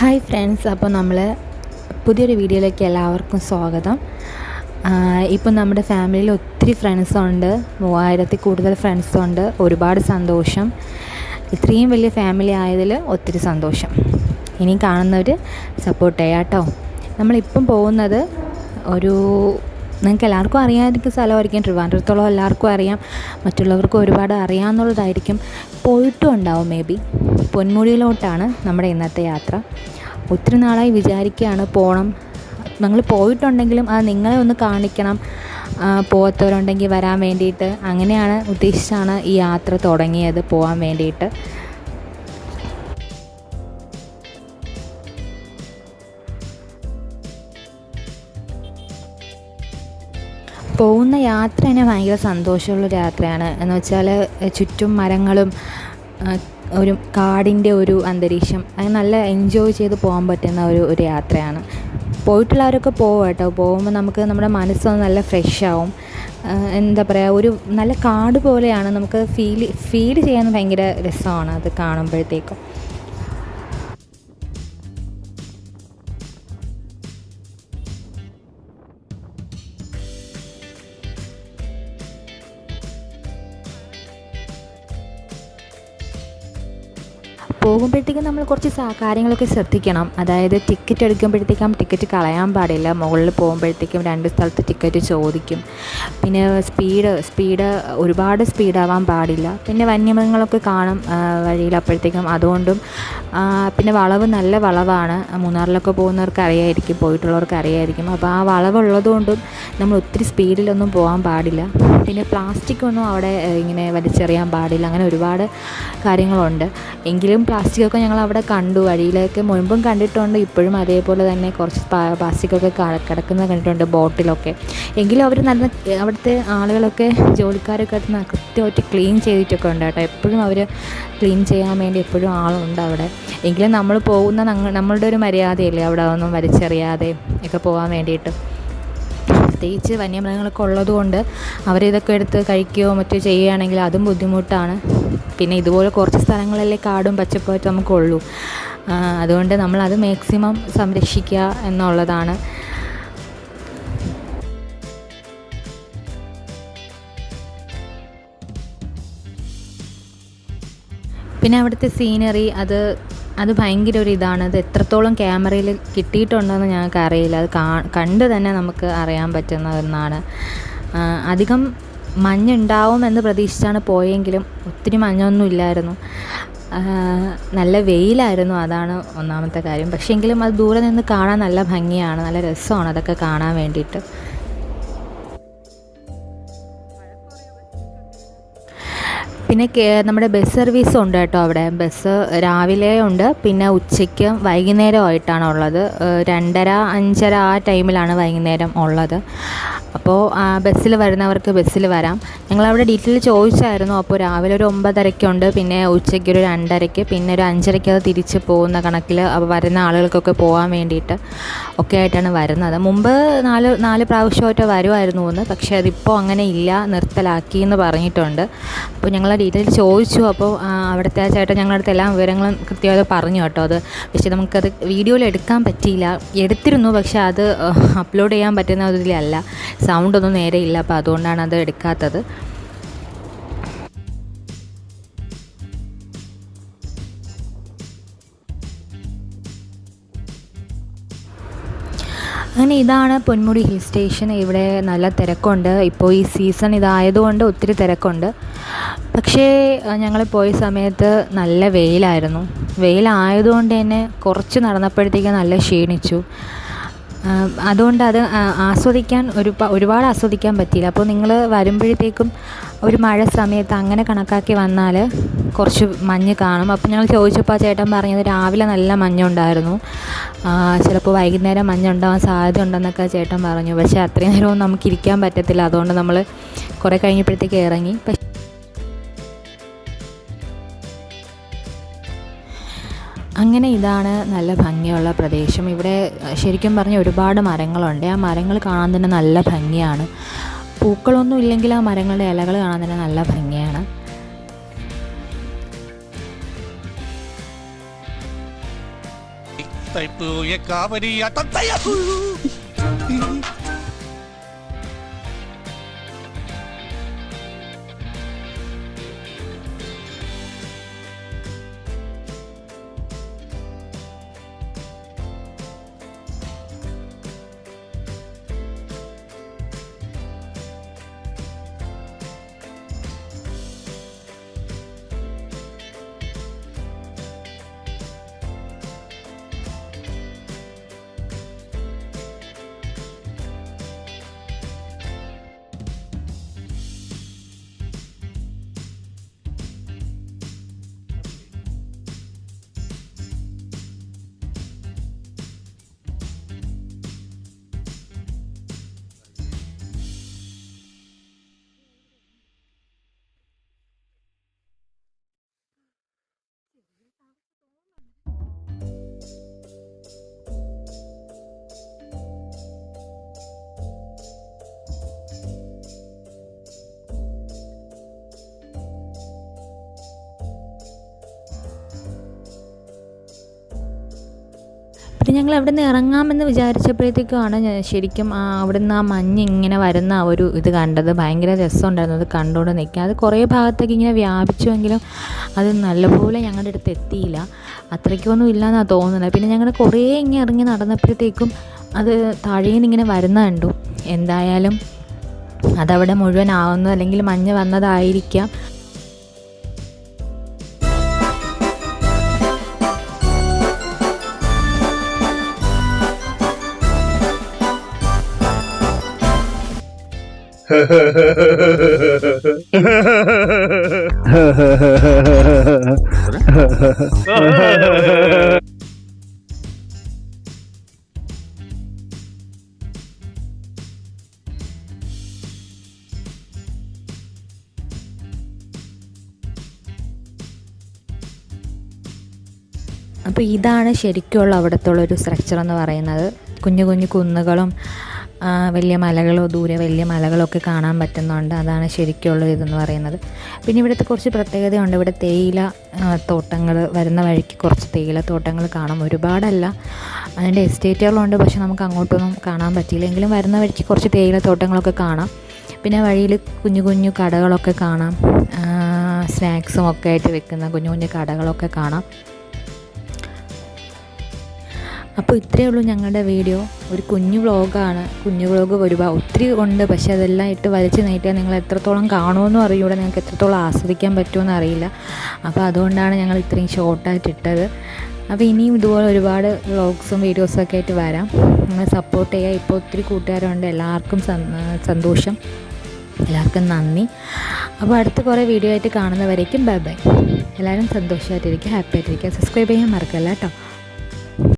Hi friends, അപ്പോൾ നമ്മൾ പുതിയൊരു വീഡിയോയിലേക്ക് എല്ലാവർക്കും സ്വാഗതം. ഇപ്പം നമ്മുടെ ഫാമിലിയിൽ ഒത്തിരി ഫ്രണ്ട്സുണ്ട്, 3000-ൽ കൂടുതൽ ഫ്രണ്ട്സുണ്ട്. ഒരുപാട് സന്തോഷം. ഇത്രയും വലിയ ഫാമിലി ആയതിൽ ഒത്തിരി സന്തോഷം. ഇനി കാണുന്നവർ സപ്പോർട്ട് ചെയ്യാം കേട്ടോ. നമ്മളിപ്പം പോകുന്നത് നിങ്ങൾക്ക് എല്ലാവർക്കും അറിയാമായിരിക്കും സ്ഥലമായിരിക്കും. ട്രിവാൻഡ്രത്തോളം എല്ലാവർക്കും അറിയാം, മറ്റുള്ളവർക്ക് ഒരുപാട് അറിയാമെന്നുള്ളതായിരിക്കും. പോയിട്ടും ഉണ്ടാവും മേ ബി. പൊന്മുടിയിലോട്ടാണ് നമ്മുടെ ഇന്നത്തെ യാത്ര. ഒത്തിരി നാളായി വിചാരിക്കുകയാണ് പോകണം. നിങ്ങൾ പോയിട്ടുണ്ടെങ്കിലും അത് നിങ്ങളെ ഒന്ന് കാണിക്കണം, പോകാത്തവരുണ്ടെങ്കിൽ വരാൻ വേണ്ടിയിട്ട്. അങ്ങനെയാണ് ഉദ്ദേശിച്ചാണ് ഈ യാത്ര തുടങ്ങിയത്, പോകാൻ വേണ്ടിയിട്ട്. പോകുന്ന യാത്ര തന്നെ ഭയങ്കര സന്തോഷമുള്ളൊരു യാത്രയാണ്. എന്ന് വെച്ചാൽ ചുറ്റും മരങ്ങളും ഒരു കാടിൻ്റെ ഒരു അന്തരീക്ഷം, അത് നല്ല എൻജോയ് ചെയ്ത് പോകാൻ പറ്റുന്ന ഒരു യാത്രയാണ്. പോയിട്ടുള്ളവരൊക്കെ പോവും കേട്ടോ. പോകുമ്പോൾ നമുക്ക് നമ്മുടെ മനസ്സൊന്ന് നല്ല ഫ്രഷ് ആവും. എന്താ പറയുക, ഒരു നല്ല കാട് പോലെയാണ്. നമുക്ക് ഫീൽ ചെയ്യാൻ ഭയങ്കര രസമാണ് അത് കാണുമ്പോഴത്തേക്കും. പോകുമ്പോഴത്തേക്കും നമ്മൾ കുറച്ച് കാര്യങ്ങളൊക്കെ ശ്രദ്ധിക്കണം. അതായത് ടിക്കറ്റ് എടുക്കുമ്പോഴത്തേക്കും ടിക്കറ്റ് കളയാൻ പാടില്ല. മുകളിൽ പോകുമ്പോഴത്തേക്കും 2 സ്ഥലത്ത് ടിക്കറ്റ് ചോദിക്കും. പിന്നെ സ്പീഡ് ഒരുപാട് സ്പീഡാവാൻ പാടില്ല. പിന്നെ വന്യമൃഗങ്ങളൊക്കെ കാണും വഴിയിൽ, അപ്പോഴത്തേക്കും അതുകൊണ്ടും. പിന്നെ വളവ് നല്ല വളവാണ്. മൂന്നാറിലൊക്കെ പോകുന്നവർക്ക് അറിയായിരിക്കും, പോയിട്ടുള്ളവർക്ക് അറിയായിരിക്കും. അപ്പോൾ ആ വളവുള്ളത് കൊണ്ടും നമ്മൾ ഒത്തിരി സ്പീഡിലൊന്നും പോകാൻ പാടില്ല. പിന്നെ പ്ലാസ്റ്റിക്കൊന്നും അവിടെ ഇങ്ങനെ വലിച്ചെറിയാൻ പാടില്ല. അങ്ങനെ ഒരുപാട് കാര്യങ്ങളുണ്ട്. എങ്കിലും പ്ലാസ്റ്റിക്കൊക്കെ ഞങ്ങൾ അവിടെ കണ്ടു. വഴിയിലേക്ക് മുൻപും കണ്ടിട്ടുണ്ട്, ഇപ്പോഴും അതേപോലെ തന്നെ കുറച്ച് പ്ലാസ്റ്റിക്കൊക്കെ കിടക്കുന്നത് കണ്ടിട്ടുണ്ട് ബോട്ടിലൊക്കെ. എങ്കിലും അവർ നല്ല, അവിടുത്തെ ആളുകളൊക്കെ, ജോലിക്കാരൊക്കെ അത് കൃത്യമായിട്ട് ക്ലീൻ ചെയ്തിട്ടൊക്കെ ഉണ്ട് കേട്ടോ. എപ്പോഴും അവർ ക്ലീൻ ചെയ്യാൻ വേണ്ടി എപ്പോഴും ആളുണ്ട് അവിടെ. എങ്കിലും നമ്മൾ പോകുന്ന നമ്മളുടെ ഒരു മര്യാദയല്ലേ അവിടെ ഒന്നും വലിച്ചെറിയാതെ ഒക്കെ പോകാൻ വേണ്ടിയിട്ട്. പ്രത്യേകിച്ച് വന്യമൃഗങ്ങളൊക്കെ ഉള്ളതുകൊണ്ട് അവരിതൊക്കെ എടുത്ത് കഴിക്കുകയോ മറ്റോ ചെയ്യുകയാണെങ്കിൽ അതും ബുദ്ധിമുട്ടാണ്. പിന്നെ ഇതുപോലെ കുറച്ച് സ്ഥലങ്ങളിലെ കാടും പച്ചപ്പായിട്ട് നമുക്കുള്ളൂ. അതുകൊണ്ട് നമ്മളത് മാക്സിമം സംരക്ഷിക്കുക എന്നുള്ളതാണ്. പിന്നെ അവിടുത്തെ സീനറി അത് ഭയങ്കര ഒരു ഇതാണ്. അത് എത്രത്തോളം ക്യാമറയിൽ കിട്ടിയിട്ടുണ്ടെന്ന് ഞങ്ങൾക്ക് അറിയില്ല. അത് കണ്ട് തന്നെ നമുക്ക് അറിയാൻ പറ്റുന്ന ഒന്നാണ്. അധികം മഞ്ഞുണ്ടാവും എന്ന് പ്രതീക്ഷിച്ചാണ് പോയെങ്കിലും ഒത്തിരി മഞ്ഞൊന്നും ഇല്ലായിരുന്നു. നല്ല വെയിലായിരുന്നു, അതാണ് ഒന്നാമത്തെ കാര്യം. പക്ഷേ എങ്കിലും അത് ദൂരെ നിന്ന് കാണാൻ നല്ല ഭംഗിയാണ്, നല്ല രസമാണ് അതൊക്കെ കാണാൻ വേണ്ടിയിട്ട്. പിന്നെ നമ്മുടെ ബസ് സർവീസും ഉണ്ട് കേട്ടോ അവിടെ. ബസ് രാവിലെ ഉണ്ട്, പിന്നെ ഉച്ചയ്ക്ക് വൈകുന്നേരമായിട്ടാണ് ഉള്ളത്. 2:30, 5:30 ആ ടൈമിലാണ് വൈകുന്നേരം ഉള്ളത്. അപ്പോൾ ബസ്സിൽ വരുന്നവർക്ക് ബസ്സിൽ വരാം. ഞങ്ങളവിടെ ഡീറ്റെയിൽ ചോദിച്ചായിരുന്നു. അപ്പോൾ രാവിലെ ഒരു 9:30-ക്കുണ്ട്, പിന്നെ ഉച്ചയ്ക്ക് ഒരു 2:30-ക്ക്, പിന്നെ ഒരു 5:30-ക്ക് അത് തിരിച്ച് പോകുന്ന കണക്കിൽ വരുന്ന ആളുകൾക്കൊക്കെ പോകാൻ വേണ്ടിയിട്ട് ഒക്കെ ആയിട്ടാണ് വരുന്നത്. മുമ്പ് 4 പ്രാവശ്യമായിട്ട് വരുമായിരുന്നു എന്ന്, പക്ഷേ അതിപ്പോൾ അങ്ങനെ ഇല്ല, നിർത്തലാക്കി എന്ന് പറഞ്ഞിട്ടുണ്ട്. അപ്പോൾ ഞങ്ങൾ ഡീറ്റെയിൽ ചോദിച്ചു. അപ്പോൾ അവിടുത്തെ ആ ചേട്ടൻ ഞങ്ങളുടെ അടുത്ത് എല്ലാ വിവരങ്ങളും കൃത്യമായി പറഞ്ഞു കേട്ടോ. അത് പക്ഷേ നമുക്കത് വീഡിയോയിൽ എടുക്കാൻ പറ്റിയില്ല. എടുത്തിരുന്നു, പക്ഷേ അത് അപ്ലോഡ് ചെയ്യാൻ പറ്റുന്ന ഇതിലല്ല, സൗണ്ടൊന്നും നേരെ ഇല്ല. അപ്പോൾ അതുകൊണ്ടാണ് അത് എടുക്കാത്തത്. അങ്ങനെ ഇതാണ് പൊന്മുടി ഹിൽ സ്റ്റേഷൻ. ഇവിടെ നല്ല തിരക്കുണ്ട്. ഇപ്പോൾ ഈ സീസൺ ഇതായതുകൊണ്ട് ഒത്തിരി തിരക്കുണ്ട്. പക്ഷേ ഞങ്ങൾ പോയ സമയത്ത് നല്ല വെയിലായിരുന്നു. വെയിലായതുകൊണ്ട് തന്നെ കുറച്ച് നടന്നപ്പോഴത്തേക്ക് നല്ല ക്ഷീണിച്ചു. അതുകൊണ്ട് അത് ഒരുപാട് ആസ്വദിക്കാൻ പറ്റിയില്ല. അപ്പോൾ നിങ്ങൾ വരുമ്പോഴത്തേക്കും ഒരു മഴ സമയത്ത് അങ്ങനെ കണക്കാക്കി വന്നാൽ കുറച്ച് മഞ്ഞ് കാണും. അപ്പോൾ ഞങ്ങൾ ചോദിച്ചപ്പോൾ ആ ചേട്ടൻ പറഞ്ഞത് രാവിലെ നല്ല മഞ്ഞുണ്ടായിരുന്നു, ചിലപ്പോൾ വൈകുന്നേരം മഞ്ഞുണ്ടാവാൻ സാധ്യത ഉണ്ടെന്നൊക്കെ ചേട്ടൻ പറഞ്ഞു. പക്ഷേ അത്രയും നേരമൊന്നും നമുക്കിരിക്കാൻ പറ്റത്തില്ല. അതുകൊണ്ട് നമ്മൾ കുറേ കഴിഞ്ഞപ്പോഴത്തേക്ക് ഇറങ്ങി. അങ്ങനെ ഇതാണ് നല്ല ഭംഗിയുള്ള പ്രദേശം. ഇവിടെ ശരിക്കും പറഞ്ഞാൽ ഒരുപാട് മരങ്ങളുണ്ട്. ആ മരങ്ങൾ കാണാൻ തന്നെ നല്ല ഭംഗിയാണ്. പൂക്കളൊന്നും ഇല്ലെങ്കിൽ ആ മരങ്ങളുടെ ഇലകൾ കാണാൻ തന്നെ നല്ല ഭംഗിയാണ്. തൈപ്പൂയ കാവരിയാട്ടം പിന്നെ ഞങ്ങൾ അവിടെ നിന്ന് ഇറങ്ങാമെന്ന് വിചാരിച്ചപ്പോഴത്തേക്കുമാണ് ശരിക്കും അവിടെ നിന്ന് ആ മഞ്ഞ് ഇങ്ങനെ വരുന്ന ഒരു ഇത് കണ്ടത്. ഭയങ്കര രസമുണ്ടായിരുന്നു അത് കണ്ടുകൊണ്ട് നിൽക്കുക. അത് കുറേ ഭാഗത്തേക്ക് ഇങ്ങനെ വ്യാപിച്ചുവെങ്കിലും അത് നല്ലപോലെ ഞങ്ങളുടെ അടുത്ത് എത്തിയില്ല. അത്രയ്ക്കൊന്നും ഇല്ലയെന്നാണ് തോന്നുന്നത്. പിന്നെ ഞങ്ങൾ കുറേ ഇങ്ങനെ ഇറങ്ങി നടന്നപ്പോഴത്തേക്കും അത് താഴേന്ന് ഇങ്ങനെ വരുന്ന കണ്ടു. എന്തായാലും അതവിടെ മുഴുവനാവുന്നു, അല്ലെങ്കിൽ മഞ്ഞ് വന്നതായിരിക്കാം. അപ്പോൾ ഇതാണ് ശരിക്കുള്ള അവിടുത്തുള്ളൊരു സ്ട്രക്ചർ എന്ന് പറയുന്നത്. കുഞ്ഞു കുഞ്ഞു കുന്നുകളും വലിയ മലകളോ ദൂരെ വലിയ മലകളൊക്കെ കാണാൻ പറ്റുന്നുണ്ട്. അതാണ് ശരിക്കുള്ള ഇതെന്ന് പറയുന്നത്. പിന്നെ ഇവിടുത്തെ കുറച്ച് പ്രത്യേകതയുണ്ട്. ഇവിടെ തേയില തോട്ടങ്ങൾ, വരുന്ന വഴിക്ക് കുറച്ച് തേയില തോട്ടങ്ങൾ കാണാം. ഒരുപാടല്ല, അതിൻ്റെ എസ്റ്റേറ്റുകളുണ്ട്, പക്ഷെ നമുക്ക് അങ്ങോട്ടൊന്നും കാണാൻ പറ്റിയില്ല. എങ്കിലും വരുന്ന വഴിക്ക് കുറച്ച് തേയില തോട്ടങ്ങളൊക്കെ കാണാം. പിന്നെ വഴിയിൽ കുഞ്ഞു കുഞ്ഞു കടകളൊക്കെ കാണാം. സ്നാക്സും ഒക്കെ ആയിട്ട് വെക്കുന്ന കുഞ്ഞു കുഞ്ഞു കടകളൊക്കെ കാണാം. അപ്പോൾ ഇത്രയേ ഉള്ളൂ ഞങ്ങളുടെ വീഡിയോ. ഒരു കുഞ്ഞു വ്ളോഗാണ്. കുഞ്ഞു വ്ളോഗ് ഒത്തിരി ഉണ്ട്, പക്ഷേ അതെല്ലാം ഇട്ട് വലിച്ച് നീട്ടിയാൽ നിങ്ങൾ എത്രത്തോളം കാണുമെന്നും അറിയൂടെ, നിങ്ങൾക്ക് എത്രത്തോളം ആസ്വദിക്കാൻ പറ്റുമെന്ന് അറിയില്ല. അപ്പോൾ അതുകൊണ്ടാണ് ഞങ്ങൾ ഇത്രയും ഷോർട്ടായിട്ട് ഇട്ടത്. അപ്പോൾ ഇനിയും ഇതുപോലെ ഒരുപാട് വ്ളോഗ്സും വീഡിയോസും ഒക്കെ ആയിട്ട് വരാം. നിങ്ങൾ സപ്പോർട്ട് ചെയ്യുക. ഇപ്പോൾ ഒത്തിരി കൂട്ടുകാരുണ്ട്. എല്ലാവർക്കും സന്തോഷം, എല്ലാവർക്കും നന്ദി. അപ്പോൾ അടുത്ത കുറേ വീഡിയോ ആയിട്ട് കാണുന്നവരേക്കും ബൈ ബൈ. എല്ലാവരും സന്തോഷമായിട്ടിരിക്കുക, ഹാപ്പി ആയിട്ടിരിക്കുക. സബ്സ്ക്രൈബ് ചെയ്യാൻ മറക്കല്ല കേട്ടോ.